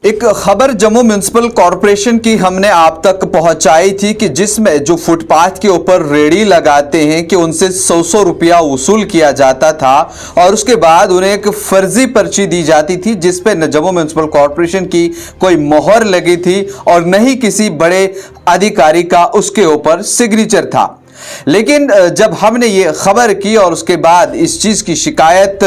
एक खबर Jammu municipal corporation की हमने आप तक पहुंचाई थी कि जिसमें जो फुटपाथ के ऊपर रेडी लगाते हैं कि उनसे 100 रुपया वसूल किया जाता था और उसके बाद उन्हें एक फर्जी पर्ची दी जाती थी जिस पे न जम्मू म्युनिसिपल कॉरपोरेशन की कोई मोहर लगी थी और न ही किसी बड़े अधिकारी का उसके ऊपर सिग्नेचर था। लेकिन जब हमने ये खबर की और उसके बाद इस चीज की शिकायत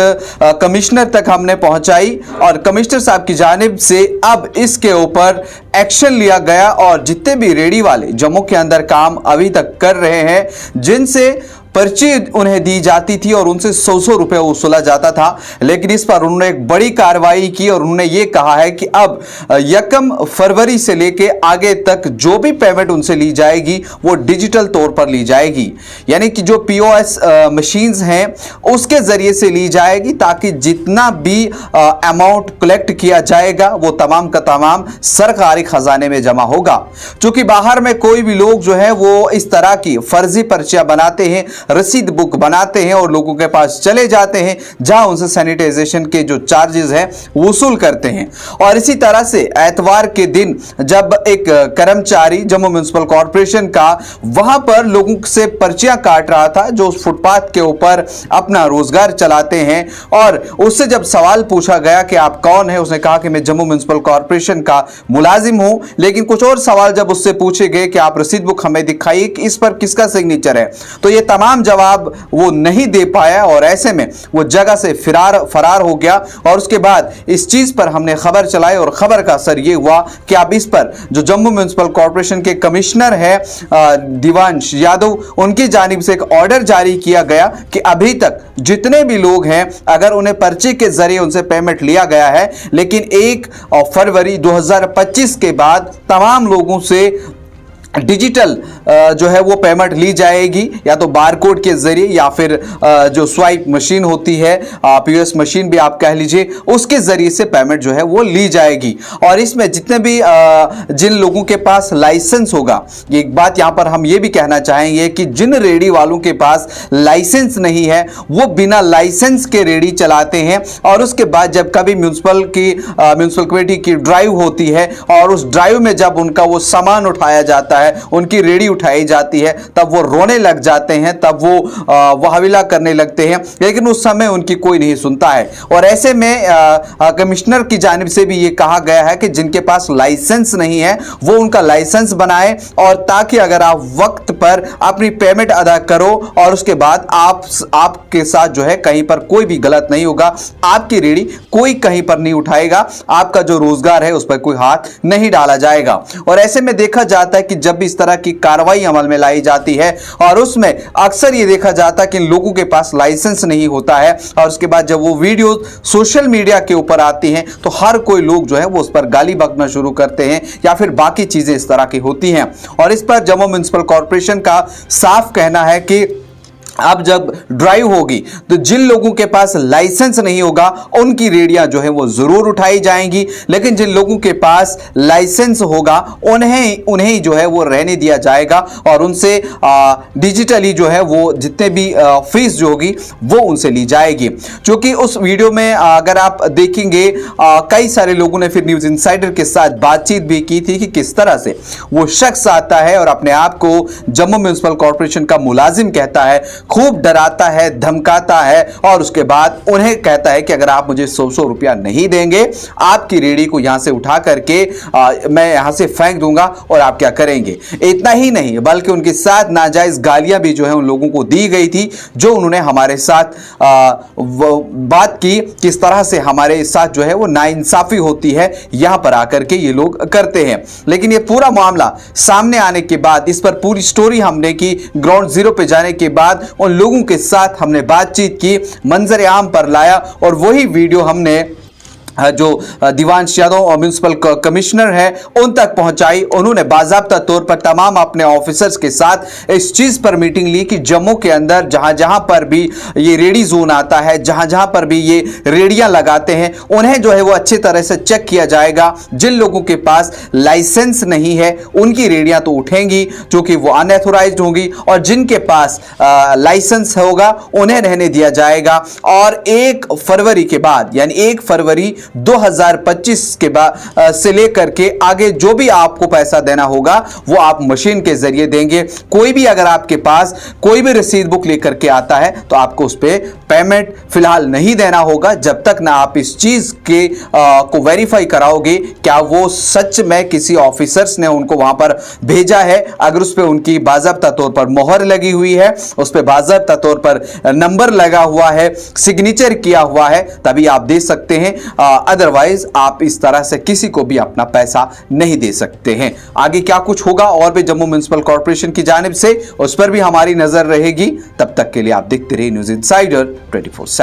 कमिश्नर तक हमने पहुंचाई और कमिश्नर साहब की जानिब से अब इसके ऊपर एक्शन लिया गया और जितने भी रेडी वाले जम्मू के अंदर काम अभी तक कर रहे हैं जिनसे पर्ची उन्हें दी जाती थी और उनसे 100 रुपए वसूला जाता था, लेकिन इस पर उन्होंने एक बड़ी कार्रवाई की और उन्होंने ये कहा है कि अब 1 फरवरी से लेके आगे तक जो भी पेमेंट उनसे ली जाएगी वो डिजिटल तौर पर ली जाएगी, यानी कि जो पीओएस मशीन्स हैं उसके जरिए से ली जाएगी ताकि जितना भी अमाउंट कलेक्ट किया जाएगा वो तमाम का तमाम सरकारी खजाने में जमा होगा। चूंकि बाहर में कोई भी लोग जो है वो इस तरह की फर्जी पर्चियां बनाते हैं, रसीद बुक बनाते हैं और लोगों के पास चले जाते हैं जहां उनसे सैनिटाइजेशन के जो चार्जेस हैं वसूल करते हैं। और इसी तरह से एतवार के दिन जब एक कर्मचारी जम्मू म्युनिसिपल कॉरपोरेशन का वहां पर लोगों से पर्चियां काट रहा था जो उस फुटपाथ के ऊपर अपना रोजगार चलाते हैं और उससे जब सवाल पूछा गया कि आप कौन है, उसने कहा कि मैं जम्मू म्युनिसिपल कॉरपोरेशन का मुलाजिम हूं। लेकिन कुछ और सवाल जब उससे पूछे गए कि आप रसीद बुक हमें दिखाइए कि इस पर किसका सिग्नेचर है, तो ये तमाम जवाब वो नहीं दे पाया और ऐसे में वो जगह से फरार हो गया। और उसके बाद इस चीज पर हमने खबर चलाई और खबर का असर ये हुआ कि अब इस पर जो जम्मू म्युनिसिपल कॉरपोरेशन के कमिश्नर है दिवांश यादव, उनकी जानिब से एक ऑर्डर जारी किया गया कि अभी तक जितने भी लोग हैं अगर उन्हें पर्ची के जरिए उनसे पेमेंट लिया गया है, लेकिन 1 फरवरी 2025 के बाद तमाम लोगों से डिजिटल जो है वो पेमेंट ली जाएगी, या तो बारकोड के जरिए या फिर जो स्वाइप मशीन होती है पीओएस मशीन भी आप कह लीजिए, उसके जरिए से पेमेंट जो है वो ली जाएगी। और इसमें जितने भी जिन लोगों के पास लाइसेंस होगा, एक बात यहां पर हम ये भी कहना चाहेंगे कि जिन रेडी वालों के पास लाइसेंस नहीं है वो बिना लाइसेंस के रेडी चलाते हैं और उसके बाद जब कभी म्युनिसिपल कमेटी की ड्राइव होती है और उस ड्राइव में जब उनका वो सामान उठाया जाता है, उनकी रेडी उठाई जाती है, तब वो रोने लग जाते हैं, तब वो वाहविला करने लगते हैं, लेकिन उस समय उनकी कोई नहीं सुनता है। और ऐसे में कमिश्नर की जानिब से भी ये कहा गया है कि जिनके पास लाइसेंस नहीं है वो उनका लाइसेंस बनाए और ताकि अगर आप वक्त पर अपनी पेमेंट अदा करो और उसके बाद आपके साथ जो है कहीं पर कोई भी गलत नहीं होगा, आपकी रेडी कोई कहीं पर नहीं उठाएगा, आपका जो रोजगार है उस पर कोई हाथ नहीं डाला जाएगा। और ऐसे में देखा जाता है कि जब भी इस तरह की कार्रवाई अमल में लाई जाती है और उसमें अक्सर ये देखा जाता है कि लोगों के पास लाइसेंस नहीं होता है और उसके बाद जब वो वीडियो सोशल मीडिया के ऊपर आती हैं तो हर कोई लोग जो है वो उस पर गाली बकना शुरू करते हैं या फिर बाकी चीजें इस तरह की होती हैं। और इस पर जम्मू म्युनिसिपल कॉरपोरेशन का साफ कहना है कि अब जब ड्राइव होगी तो जिन लोगों के पास लाइसेंस नहीं होगा उनकी रेडियां जो है वो जरूर उठाई जाएंगी, लेकिन जिन लोगों के पास लाइसेंस होगा उन्हें जो है वो रहने दिया जाएगा और उनसे डिजिटली जो है वो जितने भी फीस जो होगी वो उनसे ली जाएगी। क्योंकि उस वीडियो में अगर आप देखेंगे कई सारे लोगों ने फिर न्यूज इनसाइडर के साथ बातचीत भी की थी कि किस तरह से वो शख्स आता है और अपने आप को जम्मू म्युनिसिपल कॉरपोरेशन का मुलाजिम कहता है, खूब डराता है, धमकाता है और उसके बाद उन्हें कहता है कि अगर आप मुझे 100 रुपया नहीं देंगे आपकी रेडी को यहां से उठा करके मैं यहां से फेंक दूंगा और आप क्या करेंगे। इतना ही नहीं बल्कि उनके साथ नाजायज गालियां भी जो है उन लोगों को दी गई थी जो उन्होंने हमारे साथ बात की, किस तरह से हमारे साथ जो है वो नाइंसाफी होती है यहां पर आकर के ये लोग करते हैं। लेकिन ये पूरा मामला सामने आने के बाद इस पर पूरी स्टोरी हमने की, ग्राउंड जीरो पे जाने के बाद उन लोगों के साथ हमने बातचीत की, मंजर आम पर लाया और वही वीडियो हमने जो दिवांश यादव और म्युनिसिपल कमिश्नर है उन तक पहुंचाई। उन्होंने बाकायदा तौर पर तमाम अपने ऑफिसर्स के साथ इस चीज पर मीटिंग ली कि जम्मू के अंदर जहां जहां पर भी ये रेडी जोन आता है, जहां जहां पर भी ये रेडियां लगाते हैं, उन्हें जो है वो अच्छी तरह से चेक किया जाएगा। जिन लोगों के पास लाइसेंस नहीं है उनकी रेडियां तो उठेंगी जो कि वो अनऑथोराइज्ड होंगी और जिनके पास लाइसेंस होगा उन्हें रहने दिया जाएगा। और 1 फरवरी के बाद यानी 1 फरवरी 2025 के बाद से लेकर के आगे जो भी आपको पैसा देना होगा वो आप मशीन के जरिए देंगे। कोई भी अगर आपके पास कोई भी रसीद बुक लेकर के आता है तो आपको उस पर पेमेंट फिलहाल नहीं देना होगा जब तक ना आप इस चीज के को वेरीफाई कराओगे क्या वो सच में किसी ऑफिसर्स ने उनको वहां पर भेजा है। अगर उस पर उनकी बाज़ाब्ता तौर पर मोहर लगी हुई है, उस पर बाज़ाब्ता तौर पर नंबर लगा हुआ है, सिग्नेचर किया हुआ है, तभी आप दे सकते हैं। अदरवाइज आप इस तरह से किसी को भी अपना पैसा नहीं दे सकते हैं। आगे क्या कुछ होगा और भी जम्मू म्युनिसिपल कॉर्पोरेशन की जानिब से, उस पर भी हमारी नजर रहेगी। तब तक के लिए आप देखते रहिए न्यूज़ इनसाइडर 24/7।